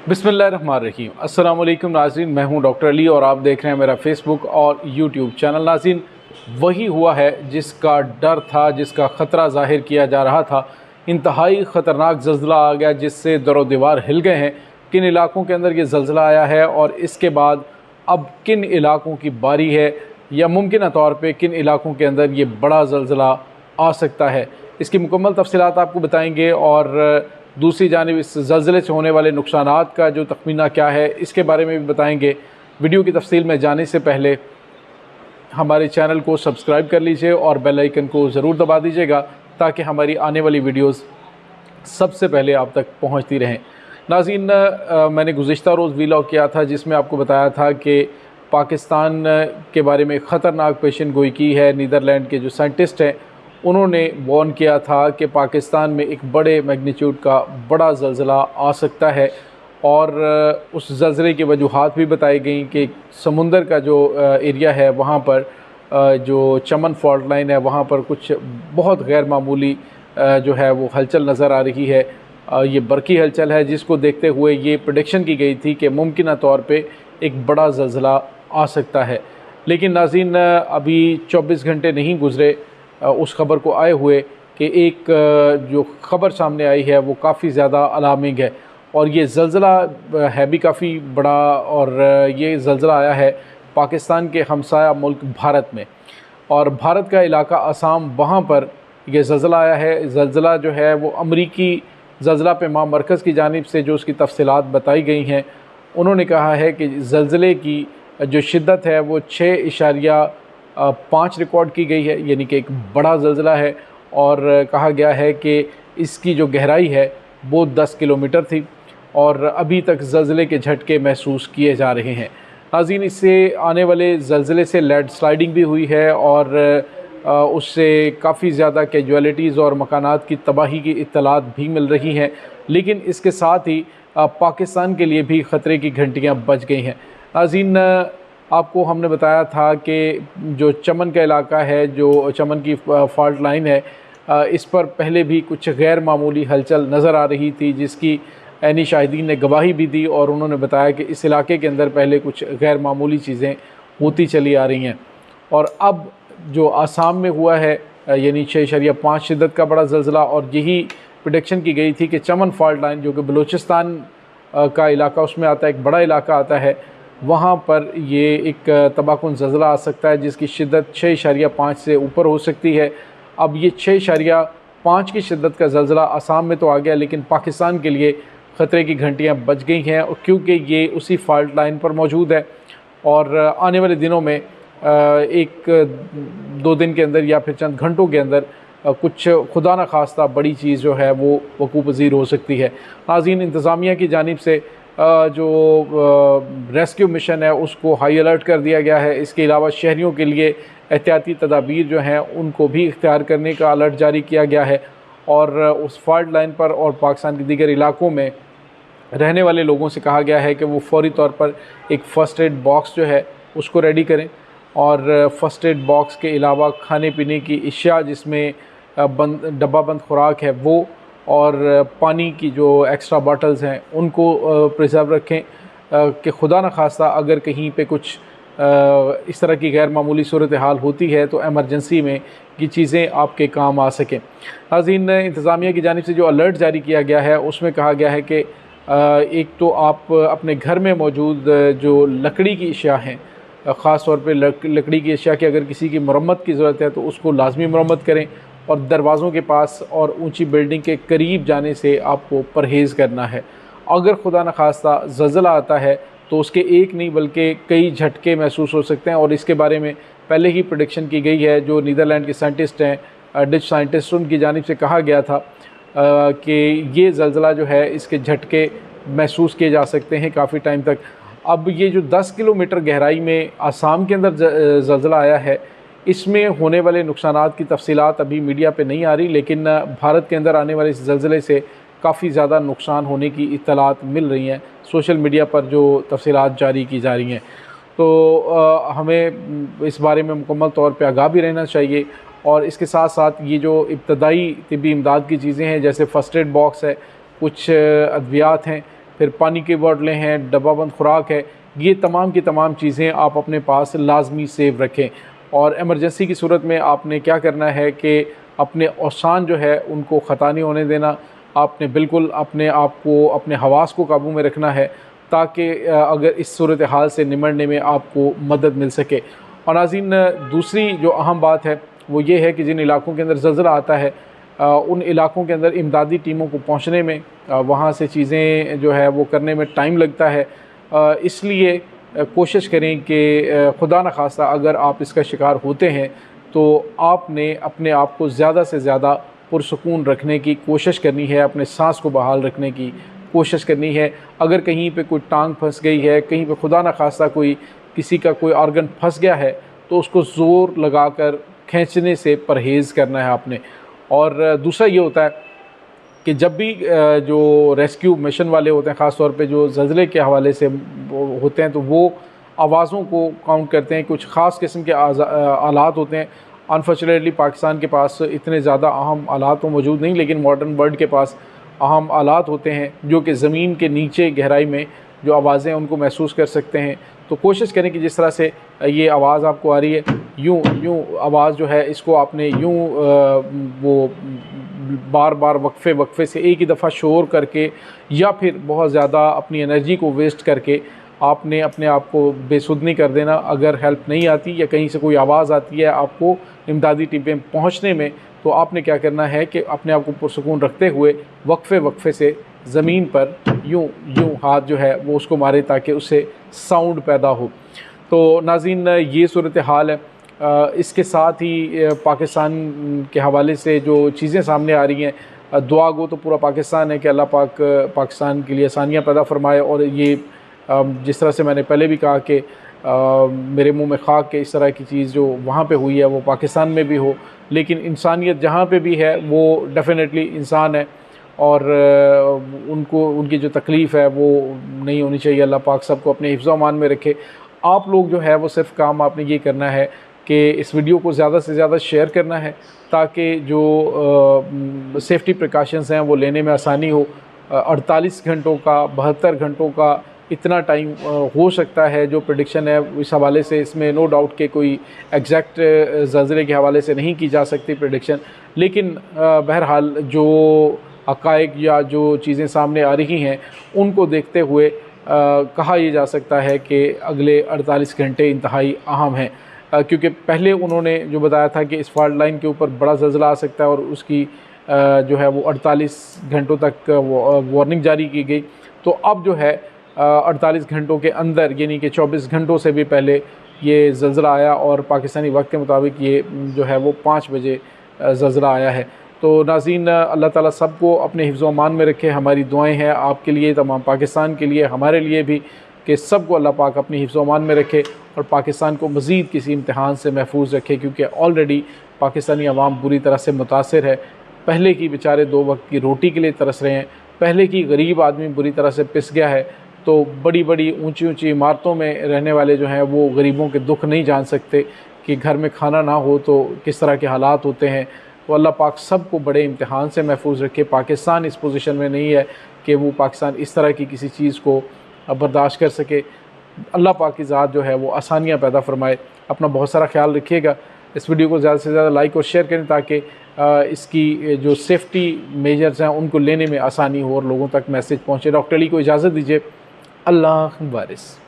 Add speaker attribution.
Speaker 1: बिस्मिल्लाहिर्रहमानिर्रहीम। अस्सलाम वालेकुम नाज़रीन, मैं हूं डॉक्टर अली और आप देख रहे हैं मेरा फेसबुक और यूट्यूब चैनल। नाज़रीन, वही हुआ है जिसका डर था, जिसका ख़तरा ज़ाहिर किया जा रहा था। इंतहाई ख़तरनाक ज़ल्ज़ला आ गया जिससे दरो दीवार हिल गए हैं। किन इलाक़ों के अंदर ये ज़ल्ज़ला आया है और इसके बाद अब किन इलाक़ों की बारी है या मुमकिन तौर पर किन इलाक़ों के अंदर ये बड़ा ज़ल्ज़ला आ सकता है, इसकी मुकम्मल तफ़सीलात आपको बताएँगे। और दूसरी जानिब इस ज़ल्ज़ले से होने वाले नुकसानात का जो तख़मीना क्या है इसके बारे में भी बताएंगे। वीडियो की तफसील में जाने से पहले हमारे चैनल को सब्सक्राइब कर लीजिए और बेल आइकन को ज़रूर दबा दीजिएगा ताकि हमारी आने वाली वीडियोस सबसे पहले आप तक पहुंचती रहें। नाज़रीन, मैंने गुज़िश्ता रोज़ वीलॉग किया था जिसमें आपको बताया था कि पाकिस्तान के बारे में ख़तरनाक पेशन गोई की है। नीदरलैंड के जो साइंटिस्ट हैं उन्होंने वार्न किया था कि पाकिस्तान में एक बड़े मैग्नीट्यूड का बड़ा ज़ल्ज़ला आ सकता है और उस ज़ल्ज़ले की वजूहात भी बताई गई कि समुंदर का जो एरिया है वहाँ पर जो चमन फॉल्ट लाइन है वहाँ पर कुछ बहुत गैर मामूली जो है वो हलचल नज़र आ रही है। ये बरकी हलचल है जिसको देखते हुए ये प्रेडिक्शन की गई थी कि मुमकिन तौर पे एक बड़ा ज़ल्ज़ला आ सकता है। लेकिन नाज़रीन, अभी 24 घंटे नहीं गुज़रे उस ख़बर को आए हुए कि एक जो ख़बर सामने आई है वो काफ़ी ज़्यादा अलार्मिंग है और ये ज़ल्ज़ला है भी काफ़ी बड़ा। और ये ज़ल्ज़ला आया है पाकिस्तान के हमसाया मुल्क भारत में और भारत का इलाका असम, वहाँ पर यह ज़ल्ज़ला आया है। ज़ल्ज़ला जो है वो अमरीकी ज़ल्ज़ला पैमा मरकज़ की जानिब से जो उसकी तफसीलात बताई गई हैं, उन्होंने कहा है कि ज़ल्ज़ले की जो शिद्दत है वो 6.5 रिकॉर्ड की गई है, यानी कि एक बड़ा ज़ल्ज़ला है। और कहा गया है कि इसकी जो गहराई है वो 10 किलोमीटर थी और अभी तक ज़ल्ज़ले के झटके महसूस किए जा रहे हैं। नाज़रीन, इससे आने वाले ज़ल्ज़ले से लैंडस्लाइडिंग भी हुई है और उससे काफ़ी ज़्यादा कैजुअलिटीज़ और मकानात की तबाही की इत्तलात भी मिल रही हैं। लेकिन इसके साथ ही पाकिस्तान के लिए भी ख़तरे की घंटियाँ बज गई हैं। नाज़रीन, आपको हमने बताया था कि जो चमन का इलाका है, जो चमन की फॉल्ट लाइन है, इस पर पहले भी कुछ गैर मामूली हलचल नज़र आ रही थी जिसकी ऐनी शाहिदीन ने गवाही भी दी और उन्होंने बताया कि इस इलाके के अंदर पहले कुछ गैर मामूली चीज़ें होती चली आ रही हैं। और अब जो आसाम में हुआ है यानी 6.5 शिद्दत का बड़ा ज़ल्ज़ला, और यही प्रेडिक्शन की गई थी कि चमन फॉल्ट लाइन जो कि बलूचिस्तान का इलाका उसमें आता है, एक बड़ा इलाका आता है, वहाँ पर ये एक तबाहकुन ज़ल्ज़ला आ सकता है जिसकी शिद्दत 6.5 से ऊपर हो सकती है। अब ये 6.5 की शिद्दत का ज़ल्ज़ला आसाम में तो आ गया, लेकिन पाकिस्तान के लिए ख़तरे की घंटियाँ बज गई हैं क्योंकि ये उसी फॉल्ट लाइन पर मौजूद है और आने वाले दिनों में 1-2 दिन के अंदर या फिर चंद घंटों के अंदर कुछ खुदा न खास्ता बड़ी चीज़ जो है वो वक़ूअ पज़ीर हो सकती है। नाज़रीन, इंतज़ामिया की जानिब से जो रेस्क्यू मिशन है उसको हाई अलर्ट कर दिया गया है। इसके अलावा शहरियों के लिए एहतियाती तदाबीर जो हैं उनको भी इख्तियार करने का अलर्ट जारी किया गया है और उस फॉल्ट लाइन पर और पाकिस्तान के दीगर इलाक़ों में रहने वाले लोगों से कहा गया है कि वो फ़ौरी तौर पर एक फ़र्स्ट एड बॉक्स जो है उसको रेडी करें और फ़र्स्ट एड बॉक्स के अलावा खाने पीने की अशिया जिसमें डब्बा बंद खुराक है वो और पानी की जो एक्स्ट्रा बॉटल्स हैं उनको प्रिजर्व रखें कि खुदा न खास्ता अगर कहीं पे कुछ इस तरह की गैर मामूली सूरत हाल होती है तो एमरजेंसी में ये चीज़ें आपके काम आ सकें। नाज़रीन, इंतज़ामिया की जानिब से जो अलर्ट जारी किया गया है उसमें कहा गया है कि एक तो आप अपने घर में मौजूद जो लकड़ी की अशिया हैं, ख़ास तौर पे लकड़ी की अशिया की अगर किसी की मरम्मत की ज़रूरत है तो उसको लाजमी मरम्मत करें और दरवाज़ों के पास और ऊंची बिल्डिंग के करीब जाने से आपको परहेज़ करना है। अगर खुदा न खास्ता ज़ल्ज़ला आता है तो उसके एक नहीं बल्कि कई झटके महसूस हो सकते हैं और इसके बारे में पहले ही प्रेडिक्शन की गई है। जो नीदरलैंड के साइंटिस्ट हैं, डच साइंटिस्ट, उनकी जानिब से कहा गया था कि ये ज़ल्ज़ला जो है इसके झटके महसूस किए जा सकते हैं काफ़ी टाइम तक। अब ये जो 10 किलोमीटर गहराई में आसाम के अंदर ज़ल्ज़ला आया है, इसमें होने वाले नुकसानात की तफसीलात अभी मीडिया पे नहीं आ रही, लेकिन भारत के अंदर आने वाले इस ज़ल्ज़ले से काफ़ी ज़्यादा नुकसान होने की इत्तलात मिल रही हैं। सोशल मीडिया पर जो तफसीलात जारी की जा रही हैं तो हमें इस बारे में मुकम्मल तौर पे आगाह भी रहना चाहिए। और इसके साथ साथ ये जो इब्तदाई तिब्बी इमदाद की चीज़ें हैं जैसे फ़र्स्ट एड बॉक्स है, कुछ अद्वियात हैं, फिर पानी की बोतलें हैं, डब्बाबंद खुराक है, ये तमाम की तमाम चीज़ें आप अपने पास लाजमी सेव रखें। और एमरजेंसी की सूरत में आपने क्या करना है कि अपने औसान जो है उनको ख़ता नहीं होने देना। आपने बिल्कुल अपने आप को, अपने हवास को काबू में रखना है ताकि अगर इस सूरत हाल से निमटने में आपको मदद मिल सके। और नाज़रीन, दूसरी जो अहम बात है वो ये है कि जिन इलाकों के अंदर ज़लज़ला आता है उन इलाकों के अंदर इमदादी टीमों को पहुंचने में, वहाँ से चीज़ें जो है वो करने में टाइम लगता है। इसलिए कोशिश करें कि खुदा न खास्ता अगर आप इसका शिकार होते हैं तो आपने अपने आप को ज़्यादा से ज़्यादा पुरसुकून रखने की कोशिश करनी है, अपने सांस को बहाल रखने की कोशिश करनी है। अगर कहीं पे कोई टांग फंस गई है, कहीं पे खुदा न खास्ता किसी का कोई ऑर्गन फंस गया है, तो उसको ज़ोर लगाकर खींचने से परहेज़ करना है आपने। और दूसरा ये होता है कि जब भी जो रेस्क्यू मिशन वाले होते हैं, ख़ास तौर पे जो ज़लज़ले के हवाले से वो होते हैं, तो वो आवाज़ों को काउंट करते हैं। कुछ ख़ास किस्म के आलात होते हैं। अनफॉर्चुनेटली पाकिस्तान के पास इतने ज़्यादा अहम आलात तो मौजूद नहीं, लेकिन मॉडर्न वर्ल्ड के पास अहम आलात होते हैं जो कि ज़मीन के नीचे गहराई में जो आवाज़ें उनको महसूस कर सकते हैं। तो कोशिश करें कि जिस तरह से ये आवाज़ आपको आ रही है, यूँ आवाज़ जो है इसको आपने वो बार बार वक्फे से एक ही दफ़ा शोर करके या फिर बहुत ज़्यादा अपनी एनर्जी को वेस्ट करके आपने अपने आप को बेसुध नहीं कर देना। अगर हेल्प नहीं आती या कहीं से कोई आवाज़ आती है आपको इमदादी टीमें पहुंचने में, तो आपने क्या करना है कि अपने आप को पुरसुकून रखते हुए वक्फे से ज़मीन पर यूँ हाथ जो है वो उसको मारे ताकि उससे साउंड पैदा हो। तो नाज़रीन, ये सूरत हाल है। इसके साथ ही पाकिस्तान के हवाले से जो चीज़ें सामने आ रही हैं, दुआ गो तो पूरा पाकिस्तान है कि अल्लाह पाक पाकिस्तान के लिए आसानियाँ पैदा फरमाए। और ये जिस तरह से मैंने पहले भी कहा कि मेरे मुंह में खाक के इस तरह की चीज़ जो वहाँ पे हुई है वो पाकिस्तान में भी हो, लेकिन इंसानियत जहाँ पे भी है वो डेफिनेटली इंसान है और उनकी जो तकलीफ़ है वो नहीं होनी चाहिए। अल्लाह पाक सबको अपने हिफ्ज़ अमान में रखे। आप लोग जो है वो सिर्फ काम आपने ये करना है कि इस वीडियो को ज़्यादा से ज़्यादा शेयर करना है ताकि जो सेफ्टी प्रिकॉशंस हैं वो लेने में आसानी हो। 48 घंटों का, 72 घंटों का इतना टाइम हो सकता है जो प्रेडिक्शन है इस हवाले से, इसमें नो डाउट के कोई एग्जैक्ट ज़लज़ले के हवाले से नहीं की जा सकती प्रेडिक्शन, लेकिन बहरहाल जो हक़ाइक़ या जो चीज़ें सामने आ रही हैं उनको देखते हुए कहा यह जा सकता है कि अगले 48 घंटे इंतहाई अहम हैं। क्योंकि पहले उन्होंने जो बताया था कि इस फॉल्ट लाइन के ऊपर बड़ा ज़लज़ला आ सकता है और उसकी जो है वो 48 घंटों तक वार्निंग जारी की गई। तो अब जो है 48 घंटों के अंदर, यानी कि 24 घंटों से भी पहले ये ज़लज़ला आया और पाकिस्तानी वक्त के मुताबिक ये जो है वो 5 बजे ज़लज़ला आया है। तो नाज़रीन, अल्लाह ताला सबको अपने हिफ्ज़ अमान में रखे। हमारी दुआएं हैं आपके लिए, तमाम पाकिस्तान के लिए, हमारे लिए भी, कि सबको अल्लाह पाक अपनी हिफ्ज़ अमान में रखे और पाकिस्तान को मज़ीद किसी इम्तिहान से महफूज रखे, क्योंकि ऑलरेडी पाकिस्तानी अवाम बुरी तरह से मुतासिर है। पहले की बेचारे 2 वक्त की रोटी के लिए तरस रहे हैं, पहले की गरीब आदमी बुरी तरह से पिस गया है। तो बड़ी बड़ी ऊंची इमारतों में रहने वाले जो हैं वो गरीबों के दुख नहीं जान सकते कि घर में खाना ना हो तो किस तरह के हालात होते हैं। तो अल्लाह पाक सबको बड़े इम्तिहान से महफूज रखे। पाकिस्तान इस पोजीशन में नहीं है कि वो पाकिस्तान इस तरह की किसी चीज़ को बर्दाश्त कर सके। अल्लाह पाक की ज़ात जो है वो आसानियाँ पैदा फरमाए। अपना बहुत सारा ख्याल रखिएगा। इस वीडियो को ज़्यादा से ज़्यादा लाइक और शेयर करें ताकि इसकी जो सेफ्टी मेजर्स हैं उनको लेने में आसानी हो और लोगों तक मैसेज पहुँचे। डॉक्टर अली को इजाज़त दीजिए। अल्लाह वारिस।